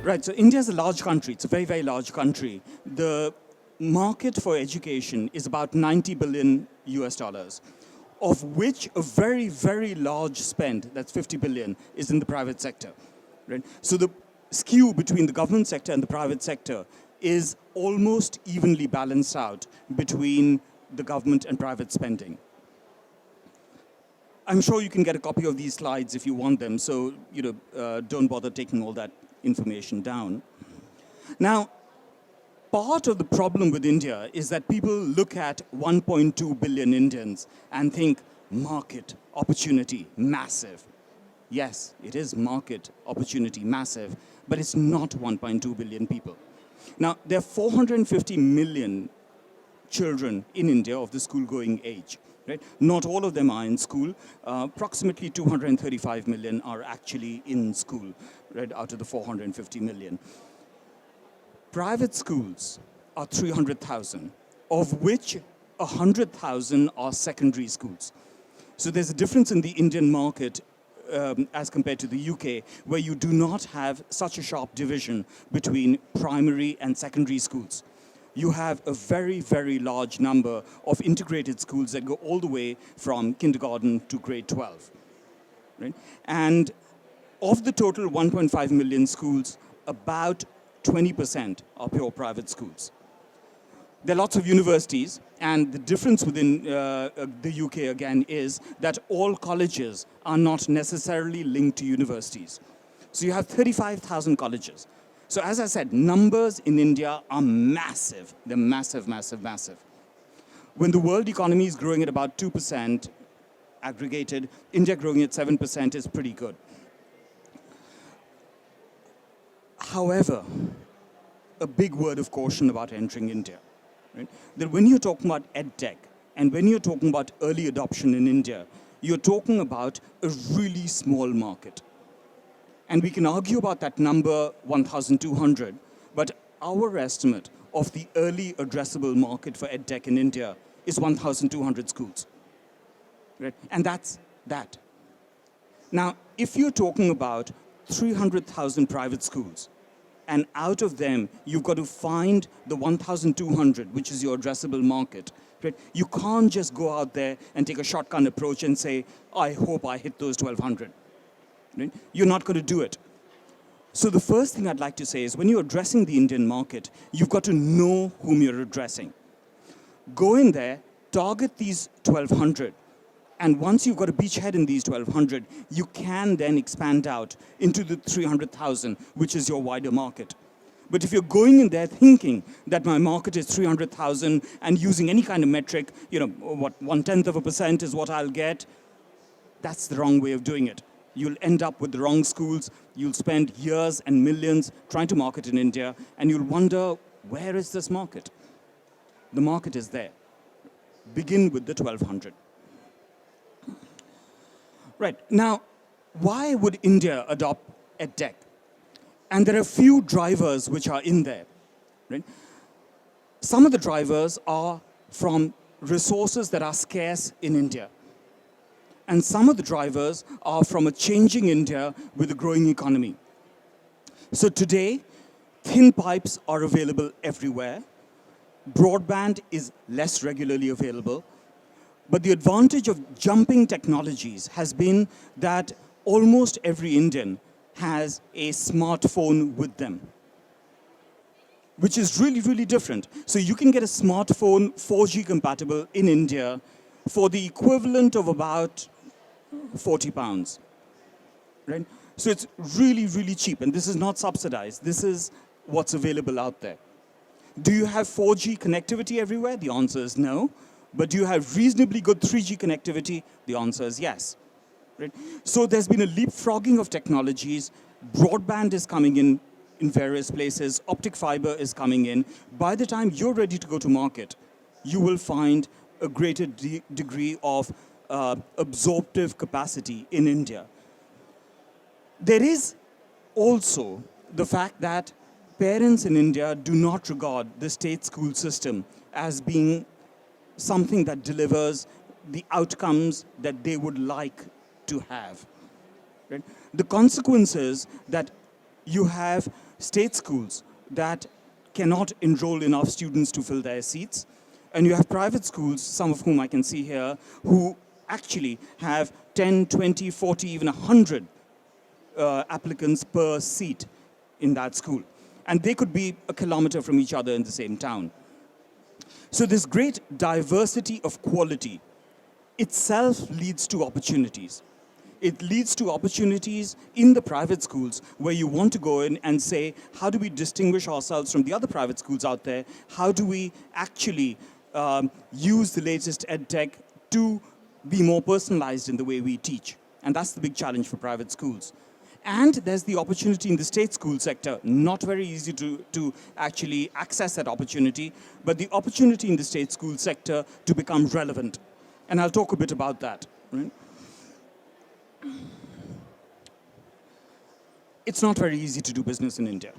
Right, so India is a large country. It's a very, very large country. The market for education is about 90 billion US dollars, of which a very, very large spend, that's 50 billion, is in the private sector. Right? So the skew between the government sector and the private sector is almost evenly balanced out between the government and private spending. I'm sure you can get a copy of these slides if you want them, so don't bother taking all that information down. Now, part of the problem with India is that people look at 1.2 billion Indians and think market opportunity, massive. Yes, it is market opportunity, massive, but it's not 1.2 billion people. Now, there are 450 million children in India of the school-going age. Right? Not all of them are in school. Approximately 235 million are actually in school, right, out of the 450 million. Private schools are 300,000, of which 100,000 are secondary schools. So there's a difference in the Indian market as compared to the UK, where you do not have such a sharp division between primary and secondary schools. You have a very, very large number of integrated schools that go all the way from kindergarten to grade 12. Right? And of the total 1.5 million schools, about 20% are pure private schools. There are lots of universities, and the difference within the UK, again, is that all colleges are not necessarily linked to universities. So you have 35,000 colleges. So as I said, numbers in India are massive. They're massive, massive, massive. When the world economy is growing at about 2% aggregated, India growing at 7% is pretty good. However, a big word of caution about entering India. Right? That when you're talking about EdTech and when you're talking about early adoption in India, you're talking about a really small market. And we can argue about that number, 1,200, but our estimate of the early addressable market for EdTech in India is 1,200 schools. Right? And that's that. Now, if you're talking about 300,000 private schools, and out of them, you've got to find the 1,200, which is your addressable market. Right? You can't just go out there and take a shotgun approach and say, I hope I hit those 1,200. Right? You're not going to do it. So the first thing I'd like to say is when you're addressing the Indian market, you've got to know whom you're addressing. Go in there, target these 1,200, and once you've got a beachhead in these 1,200, you can then expand out into the 300,000, which is your wider market. But if you're going in there thinking that my market is 300,000 and using any kind of metric, what 0.1% is what I'll get, that's the wrong way of doing it. You'll end up with the wrong schools. You'll spend years and millions trying to market in India, and you'll wonder, where is this market? The market is there. Begin with the 1,200. Right. Now, why would India adopt EdTech? And there are a few drivers which are in there. Right? Some of the drivers are from resources that are scarce in India. And some of the drivers are from a changing India with a growing economy. So today, thin pipes are available everywhere. Broadband is less regularly available. But the advantage of jumping technologies has been that almost every Indian has a smartphone with them, which is really, really different. So you can get a smartphone 4G compatible in India for the equivalent of about 40 pounds, right? So it's really, really cheap, and this is not subsidized. This is what's available out there. Do you have 4G connectivity everywhere? The answer is no. But do you have reasonably good 3G connectivity? The answer is yes. Right? So there's been a leapfrogging of technologies. Broadband is coming in various places. Optic fiber is coming in. By the time you're ready to go to market, you will find a greater degree of absorptive capacity in India. There is also the fact that parents in India do not regard the state school system as being something that delivers the outcomes that they would like to have. Right? The consequences that you have state schools that cannot enroll enough students to fill their seats. And you have private schools, some of whom I can see here, who actually have 10, 20, 40, even 100 applicants per seat in that school. And they could be a kilometer from each other in the same town. So this great diversity of quality itself leads to opportunities. It leads to opportunities in the private schools where you want to go in and say, how do we distinguish ourselves from the other private schools out there? How do we actually use the latest edtech to be more personalized in the way we teach? And that's the big challenge for private schools. And there's the opportunity in the state school sector, not very easy to actually access that opportunity, but the opportunity in the state school sector to become relevant. And I'll talk a bit about that. Right? It's not very easy to do business in India.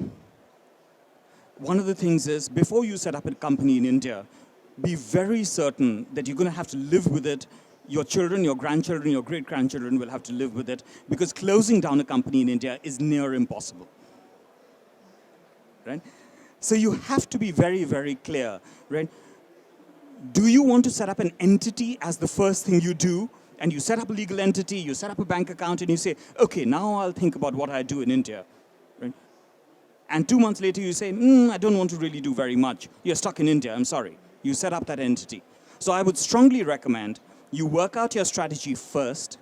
One of the things is, before you set up a company in India, be very certain that you're going to have to live with it. Your children, your grandchildren, your great-grandchildren will have to live with it, because closing down a company in India is near impossible. Right? So you have to be very, very clear. Right? Do you want to set up an entity as the first thing you do? And you set up a legal entity, you set up a bank account, and you say, okay, now I'll think about what I do in India. Right? And 2 months later, you say, I don't want to really do very much. You're stuck in India, I'm sorry. You set up that entity. So I would strongly recommend you work out your strategy first,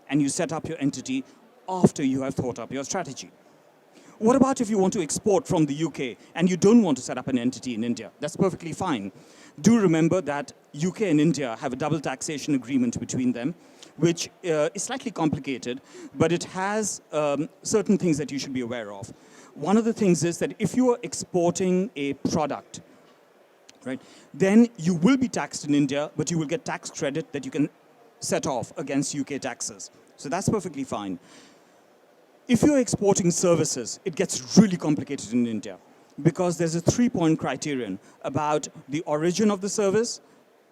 and you set up your entity after you have thought up your strategy. What about if you want to export from the UK and you don't want to set up an entity in India? That's perfectly fine. Do remember that UK and India have a double taxation agreement between them, which is slightly complicated, but it has certain things that you should be aware of. One of the things is that if you are exporting a product, right, then you will be taxed in India, but you will get tax credit that you can set off against UK taxes. So that's perfectly fine. If you're exporting services, it gets really complicated in India, because there's a 3-point criterion about the origin of the service,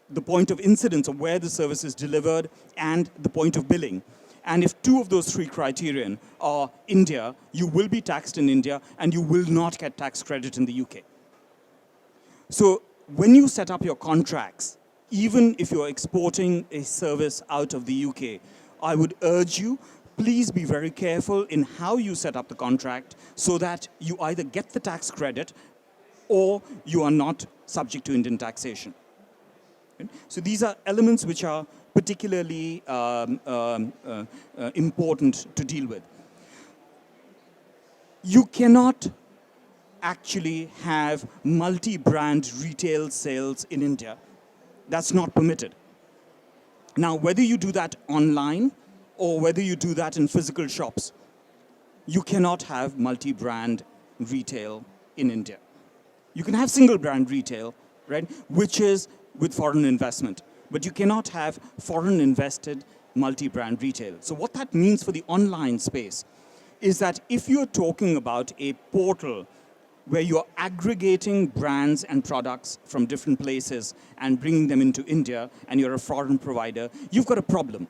the point of incidence of where the service is delivered, and the point of billing. And if 2 of those 3 criterion are India, you will be taxed in India, and you will not get tax credit in the UK. So when you set up your contracts, even if you're exporting a service out of the UK, I would urge you, please be very careful in how you set up the contract so that you either get the tax credit or you are not subject to Indian taxation. Okay? So these are elements which are particularly important to deal with. You cannot actually have multi-brand retail sales in India. That's not permitted. Now, whether you do that online or whether you do that in physical shops, you cannot have multi-brand retail in India. You can have single-brand retail, right, which is with foreign investment, but you cannot have foreign-invested multi-brand retail. So what that means for the online space is that if you're talking about a portal where you're aggregating brands and products from different places and bringing them into India, and you're a foreign provider, you've got a problem.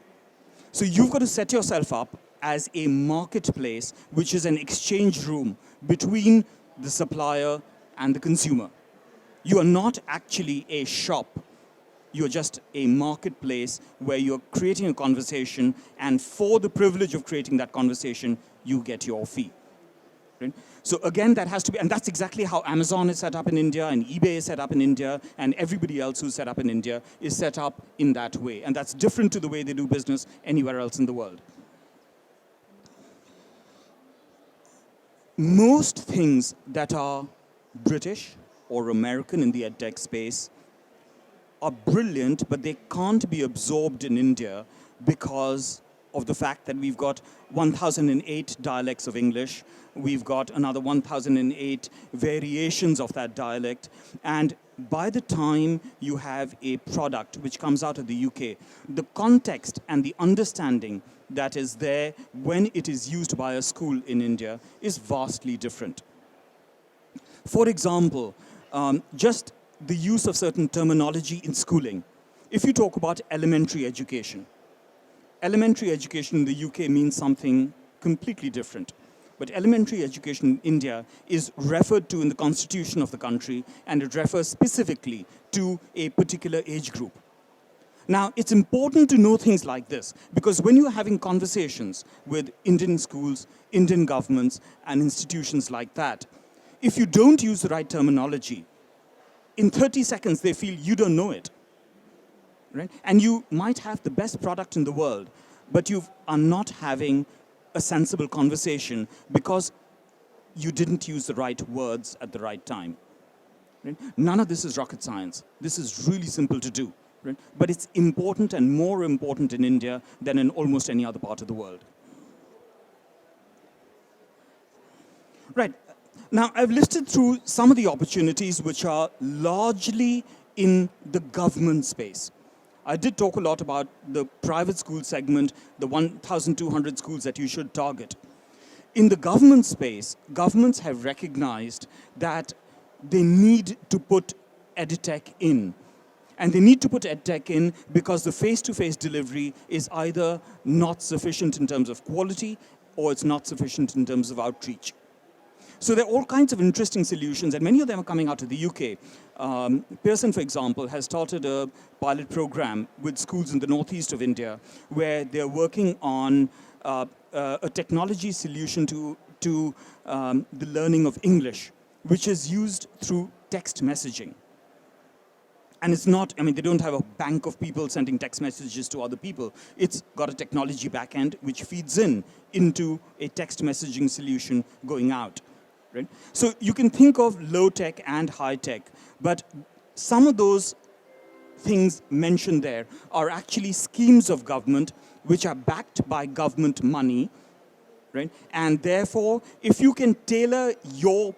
So you've got to set yourself up as a marketplace, which is an exchange room between the supplier and the consumer. You are not actually a shop. You're just a marketplace where you're creating a conversation, and for the privilege of creating that conversation, you get your fee. Right? So again, that has to be, and that's exactly how Amazon is set up in India, and eBay is set up in India, and everybody else who's set up in India is set up in that way. And that's different to the way they do business anywhere else in the world. Most things that are British or American in the edtech space are brilliant, but they can't be absorbed in India because of the fact that we've got 1,008 dialects of English, we've got another 1,008 variations of that dialect, and by the time you have a product which comes out of the UK, the context and the understanding that is there when it is used by a school in India is vastly different. For example, just the use of certain terminology in schooling. If you talk about elementary education in the UK means something completely different. But elementary education in India is referred to in the constitution of the country, and it refers specifically to a particular age group. Now, it's important to know things like this, because when you're having conversations with Indian schools, Indian governments, and institutions like that, if you don't use the right terminology, in 30 seconds they feel you don't know it. Right? And you might have the best product in the world, but you are not having a sensible conversation because you didn't use the right words at the right time. Right? None of this is rocket science. This is really simple to do. Right? But it's important and more important in India than in almost any other part of the world. Right. Now, I've listed through some of the opportunities which are largely in the government space. I did talk a lot about the private school segment, the 1,200 schools that you should target. In the government space, governments have recognized that they need to put EdTech in. And they need to put EdTech in because the face-to-face delivery is either not sufficient in terms of quality or it's not sufficient in terms of outreach. So there are all kinds of interesting solutions, and many of them are coming out of the UK. Pearson, for example, has started a pilot program with schools in the northeast of India where they're working on a technology solution to the learning of English, which is used through text messaging. And it's not, I mean, they don't have a bank of people sending text messages to other people. It's got a technology backend which feeds into a text messaging solution going out. Right? So you can think of low tech and high tech, but some of those things mentioned there are actually schemes of government which are backed by government money. Right? And therefore, if you can tailor your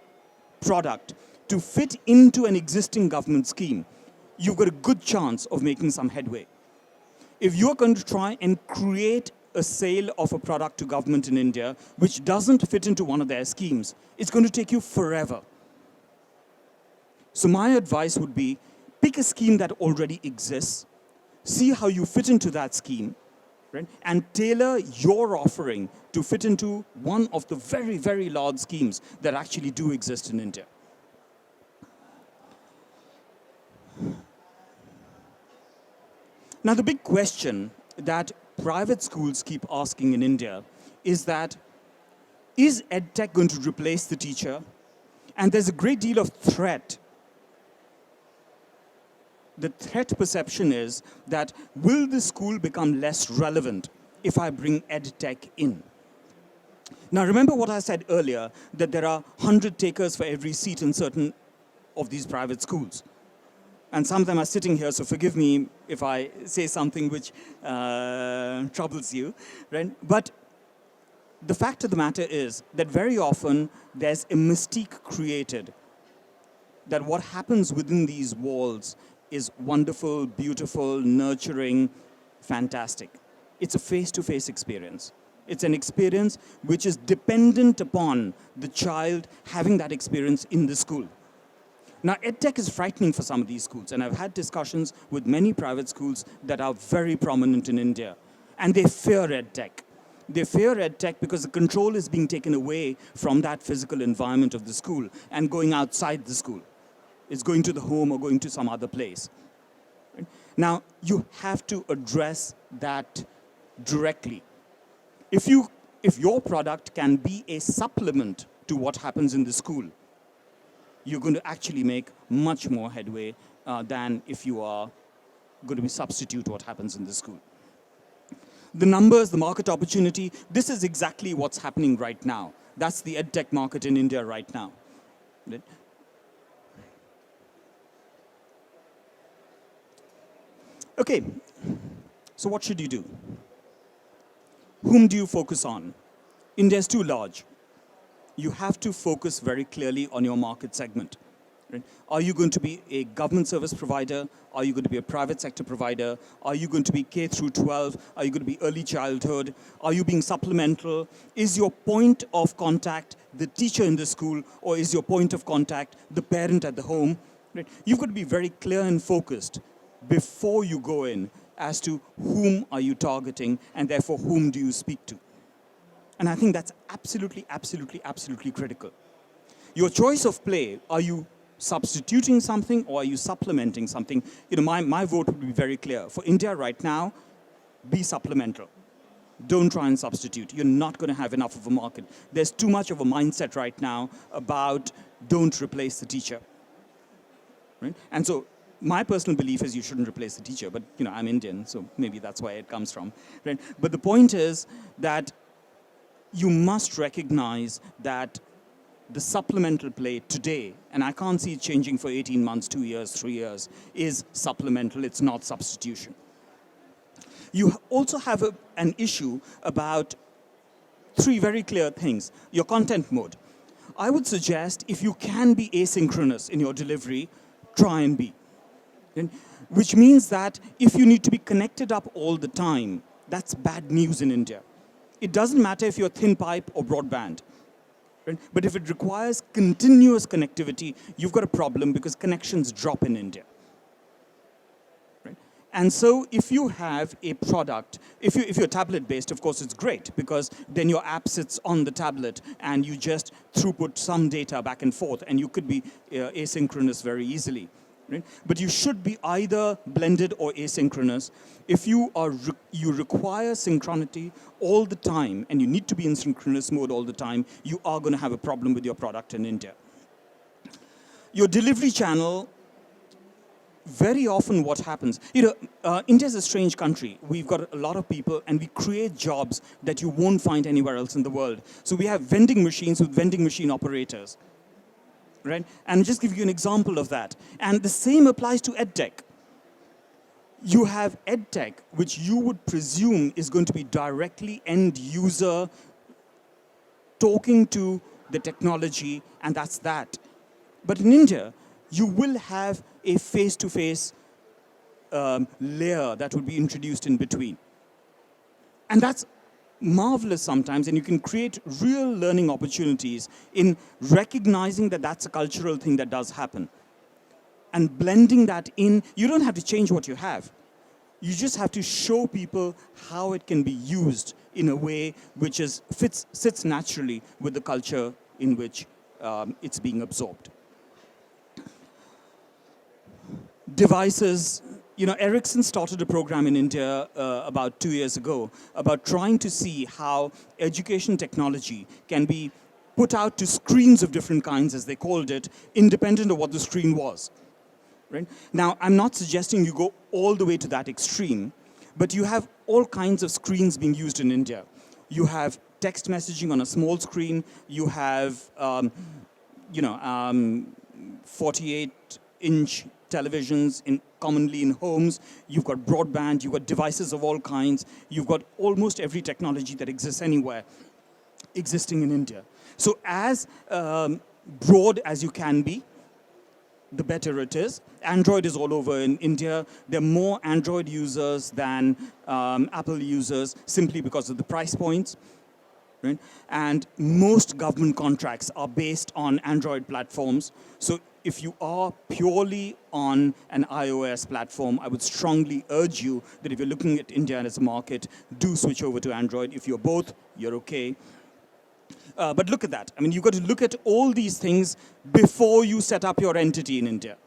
product to fit into an existing government scheme, you've got a good chance of making some headway. If you're going to try and create a sale of a product to government in India which doesn't fit into one of their schemes, it's going to take you forever. So my advice would be, pick a scheme that already exists, see how you fit into that scheme, right? And tailor your offering to fit into one of the very, very large schemes that actually do exist in India. Now, the big question that private schools keep asking in India is that, is EdTech going to replace the teacher? And there's a great deal of threat. The threat perception is that, will the school become less relevant if I bring EdTech in? Now, remember what I said earlier, that there are 100 takers for every seat in certain of these private schools. And some of them are sitting here, so forgive me if I say something which troubles you, right? But the fact of the matter is that very often there's a mystique created that what happens within these walls is wonderful, beautiful, nurturing, fantastic. It's a face-to-face experience. It's an experience which is dependent upon the child having that experience in the school. Now, EdTech is frightening for some of these schools, and I've had discussions with many private schools that are very prominent in India, and they fear EdTech. They fear EdTech because the control is being taken away from that physical environment of the school and going outside the school. It's going to the home or going to some other place. Right? Now, you have to address that directly. If your product can be a supplement to what happens in the school, you're going to actually make much more headway than if you are going to substitute what happens in the school. The numbers, the market opportunity, this is exactly what's happening right now. That's the EdTech market in India right now. Okay, so what should you do? Whom do you focus on? India is too large. You have to focus very clearly on your market segment. Right? Are you going to be a government service provider? Are you going to be a private sector provider? Are you going to be K through 12? Are you going to be early childhood? Are you being supplemental? Is your point of contact the teacher in the school, or is your point of contact the parent at the home? Right? You've got to be very clear and focused before you go in as to whom are you targeting, and therefore whom do you speak to. And I think that's absolutely, absolutely, absolutely critical. Your choice of play, are you substituting something or are you supplementing something? My vote would be very clear. For India right now, be supplemental. Don't try and substitute. You're not going to have enough of a market. There's too much of a mindset right now about don't replace the teacher. Right? And so my personal belief is you shouldn't replace the teacher, but I'm Indian, so maybe that's where it comes from. Right? But the point is that you must recognize that the supplemental play today, and I can't see it changing for 18 months, 2 years, 3 years, is supplemental, it's not substitution. You also have an issue about 3 very clear things. Your content mode. I would suggest if you can be asynchronous in your delivery, try and be. Which means that if you need to be connected up all the time, that's bad news in India. It doesn't matter if you're thin pipe or broadband. Right? But if it requires continuous connectivity, you've got a problem because connections drop in India. Right? And so if you have a product, if you're tablet-based, of course, it's great because then your app sits on the tablet and you just throughput some data back and forth and you could be asynchronous very easily. Right? But you should be either blended or asynchronous. If you require synchronity all the time and you need to be in synchronous mode all the time, you are going to have a problem with your product in India. Your delivery channel, very often what happens, India is a strange country. We've got a lot of people and we create jobs that you won't find anywhere else in the world. So we have vending machines with vending machine operators. Right? And just give you an example of that. And the same applies to EdTech. You have EdTech, which you would presume is going to be directly end user talking to the technology, and that's that. But in India, you will have a face-to-face layer that will be introduced in between. And that's marvelous sometimes, and you can create real learning opportunities in recognizing that that's a cultural thing that does happen. And blending that in, you don't have to change what you have. You just have to show people how it can be used in a way which sits naturally with the culture in which it's being absorbed. Devices. Ericsson started a program in India about 2 years ago about trying to see how education technology can be put out to screens of different kinds, as they called it, independent of what the screen was. Right? Now, I'm not suggesting you go all the way to that extreme, but you have all kinds of screens being used in India. You have text messaging on a small screen. You have, 48-inch televisions commonly in homes. You've got broadband. You've got devices of all kinds. You've got almost every technology that exists anywhere existing in India. So as broad as you can be, the better it is. Android is all over in India. There are more Android users than Apple users simply because of the price points. Right? And most government contracts are based on Android platforms. So if you are purely on an iOS platform, I would strongly urge you that if you're looking at India as a market, do switch over to Android. If you're both, you're okay. But look at that. I mean, you've got to look at all these things before you set up your entity in India.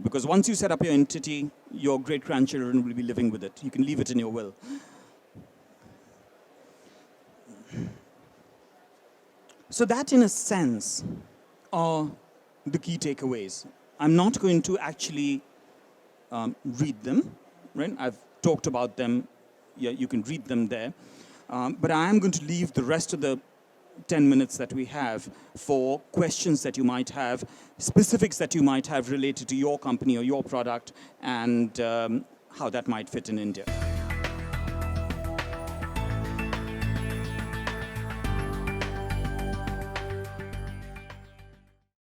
Because once you set up your entity, your great-grandchildren will be living with it. You can leave it in your will. So that, in a sense, are the key takeaways. I'm not going to actually read them, right? I've talked about them. Yeah, you can read them there. But I am going to leave the rest of the 10 minutes that we have for questions that you might have, specifics that you might have related to your company or your product, and how that might fit in India.